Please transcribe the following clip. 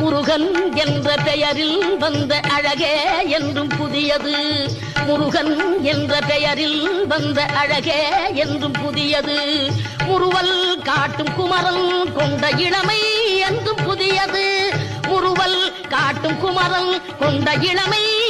முருகன் என்ற பெயரில் வந்த அழகே என்றும் புதியது. முருகன் என்ற பெயரில் வந்த அழகே என்றும் புதியது. முறுவல் காட்டும் குமரன் கொண்ட இளமை என்றும் புதியது. முறுவல் காட்டும் குமரன் கொண்ட இளமை